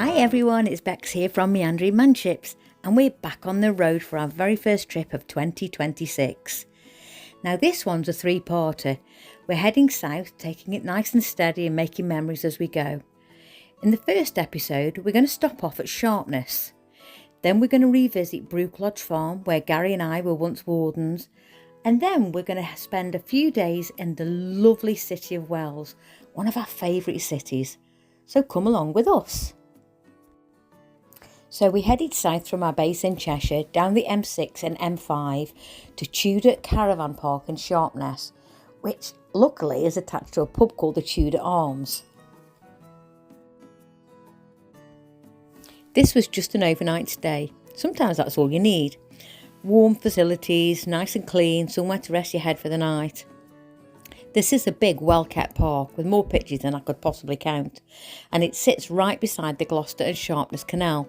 Hi everyone, it's Bex here from Meandering Manships, and we're back on the road for our very first trip of 2026. Now this one's a three-parter. We're heading south, taking it nice and steady and making memories as we go. In the first episode, we're going to stop off at Sharpness. Then we're going to revisit Brook Lodge Farm, where Gary and I were once wardens. And then we're going to spend a few days in the lovely city of Wells, one of our favourite cities. So come along with us. So we headed south from our base in Cheshire, down the M6 and M5 to Tudor Caravan Park in Sharpness, which luckily is attached to a pub called the Tudor Arms. This was just an overnight stay. Sometimes that's all you need. Warm facilities, nice and clean, somewhere to rest your head for the night. This is a big, well-kept park with more pitches than I could possibly count, and it sits right beside the Gloucester and Sharpness Canal,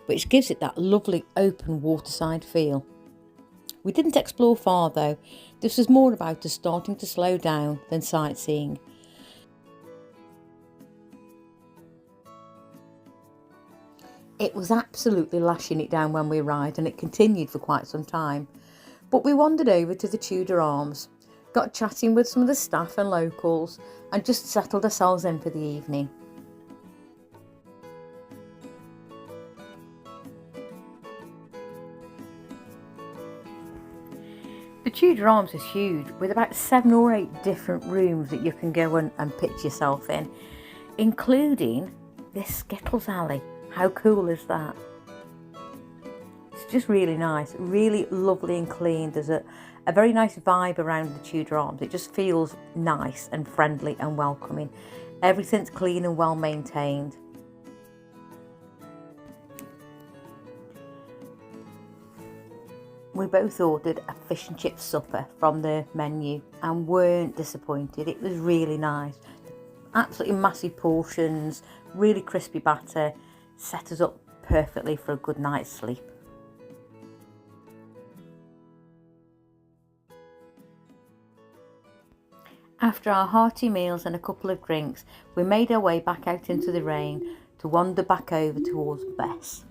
which gives it that lovely open waterside feel. We didn't explore far though. This was more about us starting to slow down than sightseeing. It was absolutely lashing it down when we arrived, and it continued for quite some time. But we wandered over to the Tudor Arms, got chatting with some of the staff and locals, and just settled ourselves in for the evening. The Tudor Arms is huge, with about 7 or 8 different rooms that you can go and pitch yourself in, including this Skittles alley. How cool is that? It's just really nice, really lovely and clean. There's a very nice vibe around the Tudor Arms. It just feels nice and friendly and welcoming. Everything's clean and well maintained. We both ordered a fish and chip supper from the menu and weren't disappointed. It was really nice. Absolutely massive portions, really crispy batter, set us up perfectly for a good night's sleep. After our hearty meals and a couple of drinks, we made our way back out into the rain to wander back over towards Bess.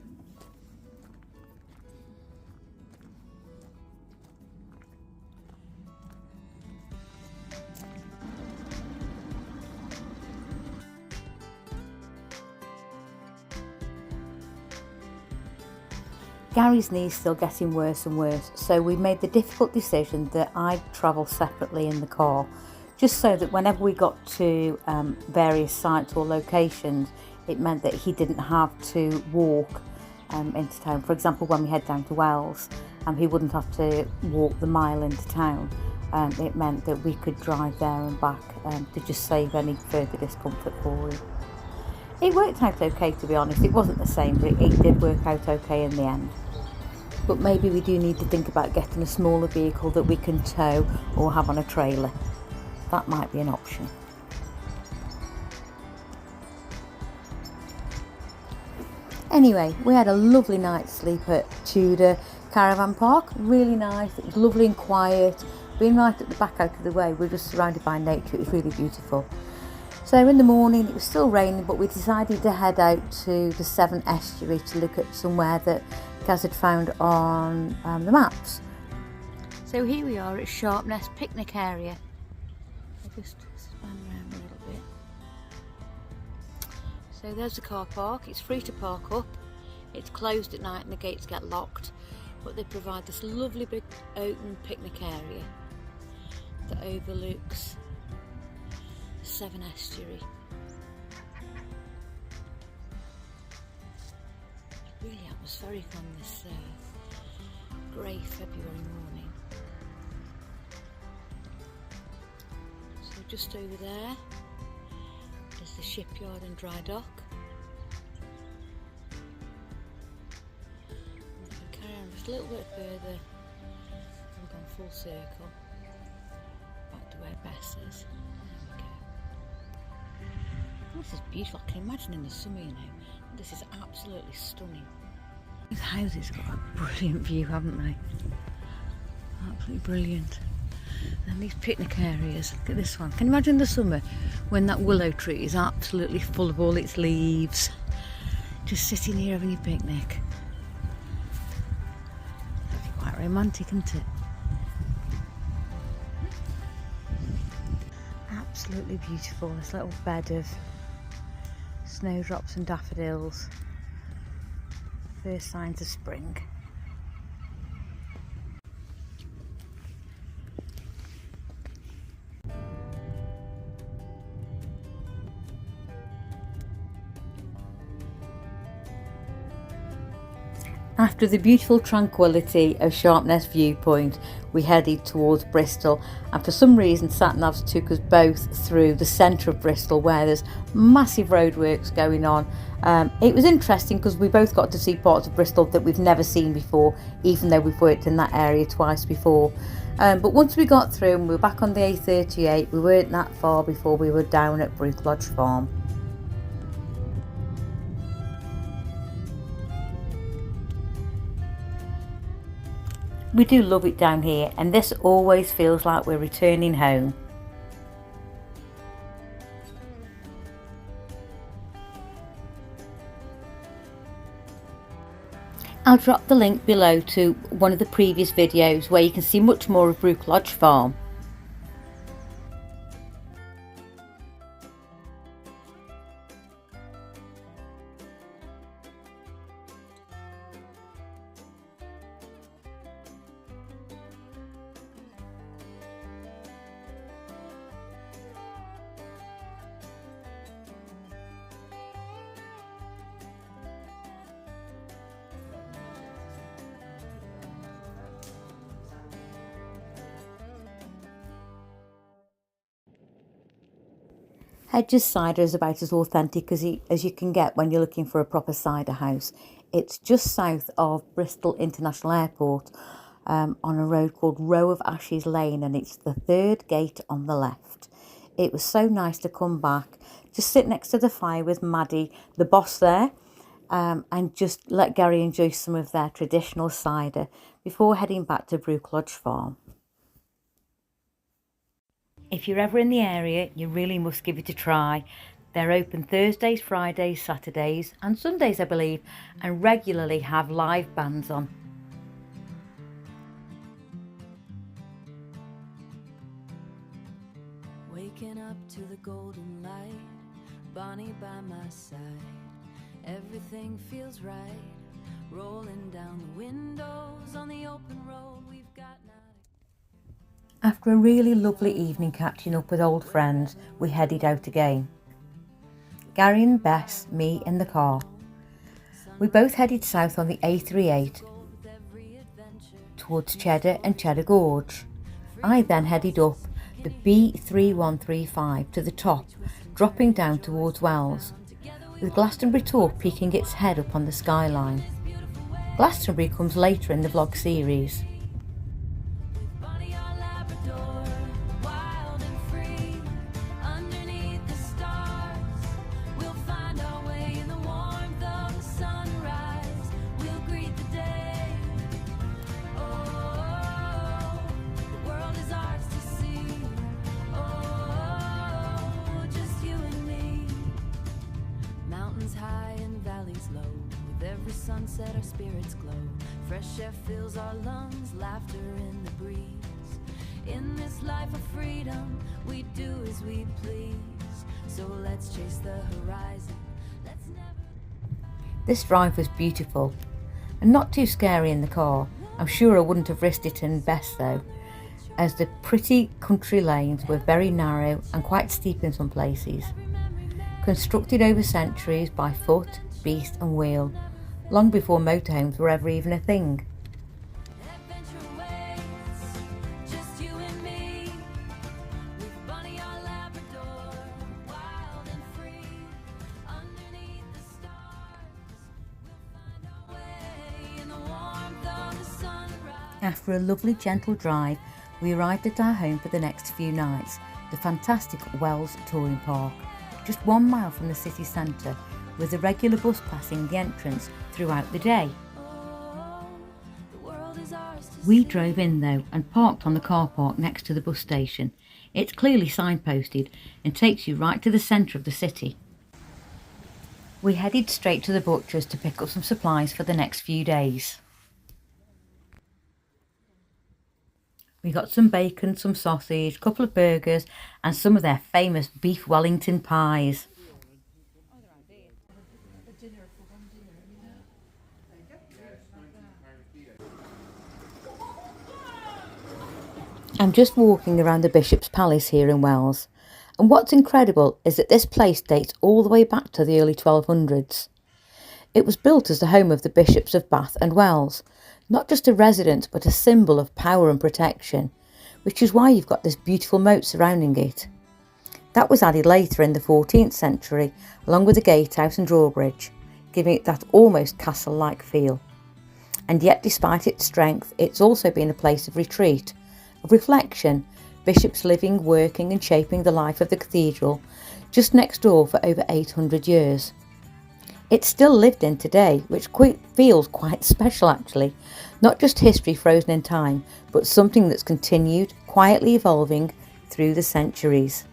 Gary's knee's still getting worse and worse, so we made the difficult decision that I'd travel separately in the car, just so that whenever we got to various sites or locations, it meant that he didn't have to walk into town. For example, when we head down to Wells, he wouldn't have to walk the mile into town. It meant that we could drive there and back to just save any further discomfort for him. It worked out okay, to be honest. It wasn't the same, but it did work out okay in the end. But maybe we do need to think about getting a smaller vehicle that we can tow or have on a trailer. That might be an option. Anyway, we had a lovely night's sleep at Tudor Caravan Park. Really nice. It was lovely and quiet. Being right at the back out of the way, we're just surrounded by nature. It was really beautiful. So in the morning, it was still raining, but we decided to head out to the Severn Estuary to look at somewhere that Gaz had found on the maps. So here we are at Sharpness picnic area. I'll just span around a little bit. So there's the car park. It's free to park up. It's closed at night and the gates get locked, but they provide this lovely big open picnic area that overlooks the Severn Estuary. Really atmospheric on this grey February morning. So just over there is the shipyard and dry dock. We can carry on just a little bit further. We've gone full circle back to where Bess is. There we go. This is beautiful. I can imagine in the summer, you know. This is absolutely stunning. These houses have got a brilliant view, haven't they? Absolutely brilliant. And these picnic areas, look at this one. Can you imagine the summer when that willow tree is absolutely full of all its leaves? Just sitting here having your picnic. Quite romantic, isn't it? Absolutely beautiful. This little bed of snowdrops and daffodils. First signs of spring. After the beautiful tranquility of Sharpness Viewpoint, we headed towards Bristol, and for some reason sat-navs took us both through the centre of Bristol where there's massive roadworks going on. It was interesting because we both got to see parts of Bristol that we've never seen before, even though we've worked in that area twice before. But once we got through and we were back on the A38, we weren't that far before we were down at Brook Lodge Farm. We do love it down here, and this always feels like we're returning home. I'll drop the link below to one of the previous videos where you can see much more of Brook Lodge Farm. Hedges cider is about as authentic as you can get when you're looking for a proper cider house. It's just south of Bristol International Airport on a road called Row of Ashes Lane, and it's the third gate on the left. It was so nice to come back, just sit next to the fire with Maddie, the boss there, and just let Gary enjoy some of their traditional cider before heading back to Brook Lodge Farm. If you're ever in the area, you really must give it a try. They're open Thursdays, Fridays, Saturdays and Sundays, I believe, and regularly have live bands on. Waking up to the golden light, Bonnie by my side, everything feels right, rolling down the windows on the open road we've got now. After a really lovely evening catching up with old friends, we headed out again. Gary and Bess, me in the car. We both headed south on the A38 towards Cheddar and Cheddar Gorge. I then headed up the B3135 to the top, dropping down towards Wells, with Glastonbury Tor peeking its head up on the skyline. Glastonbury comes later in the vlog series. Every sunset our spirits glow, fresh air fills our lungs, laughter in the breeze. In this life of freedom, we do as we please. So let's chase the horizon. Let's never... This drive was beautiful and not too scary in the car. I'm sure I wouldn't have risked it in Bess though, as the pretty country lanes were very narrow and quite steep in some places. Constructed over centuries by foot, beast and wheel, long before motorhomes were ever even a thing. After a lovely gentle drive, we arrived at our home for the next few nights, the fantastic Wells Touring Park, just 1 mile from the city centre, with a regular bus passing the entrance throughout the day. We drove in though and parked on the car park next to the bus station. It's clearly signposted and takes you right to the centre of the city. We headed straight to the butcher's to pick up some supplies for the next few days. We got some bacon, some sausage, a couple of burgers and some of their famous beef Wellington pies. I'm just walking around the Bishop's Palace here in Wells, and what's incredible is that this place dates all the way back to the early 1200s. It was built as the home of the Bishops of Bath and Wells, not just a residence but a symbol of power and protection, which is why you've got this beautiful moat surrounding it. That was added later in the 14th century along with the gatehouse and drawbridge, giving it that almost castle-like feel. And yet despite its strength, it's also been a place of retreat, of reflection, bishops living, working and shaping the life of the cathedral just next door for over 800 years. It's still lived in today, which feels quite special actually, not just history frozen in time, but something that's continued, quietly evolving through the centuries.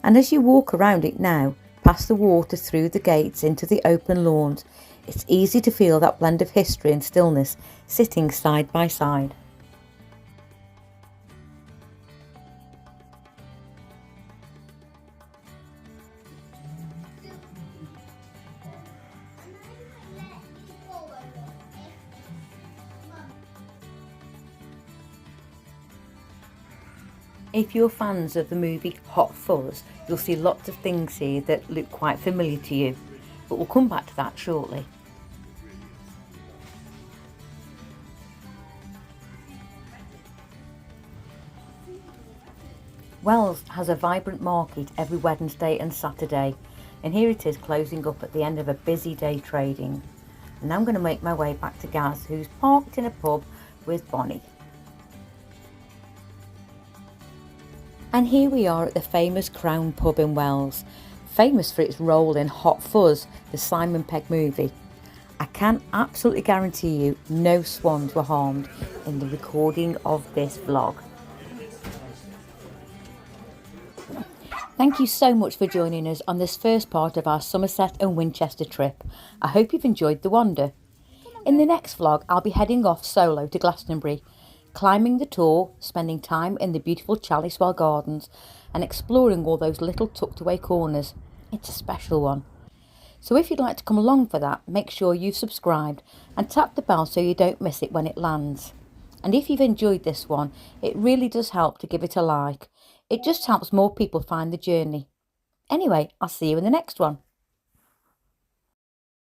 And as you walk around it now, past the water, through the gates, into the open lawns, it's easy to feel that blend of history and stillness sitting side by side. If you're fans of the movie Hot Fuzz, you'll see lots of things here that look quite familiar to you, but we'll come back to that shortly. Wells has a vibrant market every Wednesday and Saturday, and here it is closing up at the end of a busy day trading. And now I'm going to make my way back to Gaz, who's parked in a pub with Bonnie. And here we are at the famous Crown pub in Wells, famous for its role in Hot Fuzz, the Simon Pegg movie. I can absolutely guarantee you no swans were harmed in the recording of this vlog. Thank you so much for joining us on this first part of our Somerset and Winchester trip. I hope you've enjoyed the wander. In the next vlog I'll be heading off solo to Glastonbury, climbing the Tor, spending time in the beautiful Chalicewell Gardens and exploring all those little tucked away corners. It's a special one. So if you'd like to come along for that, make sure you've subscribed and tap the bell so you don't miss it when it lands. And if you've enjoyed this one, it really does help to give it a like. It just helps more people find the journey. Anyway, I'll see you in the next one.